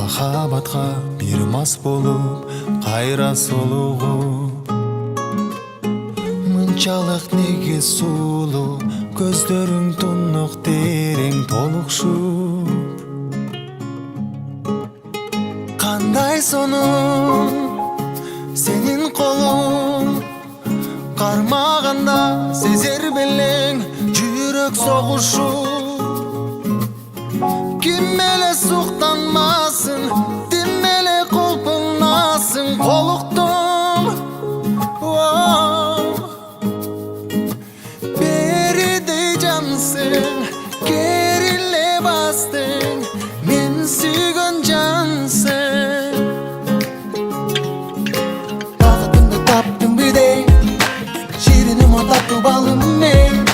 махабатка бир мас болуп кайра солугуп, мынчалык неге сулуу көздөрүң тунук терең толукшуп. Кандай сонун сенин колуң кармаганда сезер белең жүрөк согушуп. Ким эле суктанмасын, ким эле колпунасын колуктум. Беридей жансың, кериле бастың, мен сүйгөн жансың. Багытымды таптым бирдей, шириним таттуу балым мен,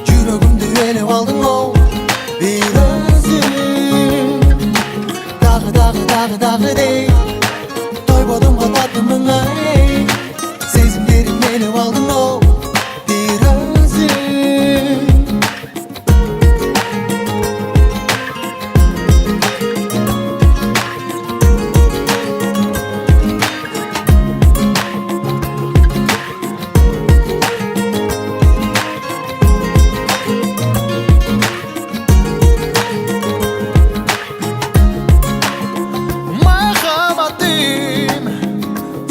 жүрөгүмдү ээлеп алдың оу бир өзүң. Дагы дей, тойбодум го таттымыңа эй, сезимдерим ээлеп алдың оу бир өзүң.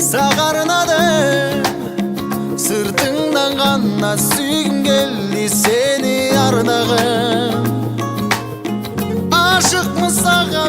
Сагарынадым, сыртыңдан гана сүйгүм келди сени ардагым. Ашыкмын сага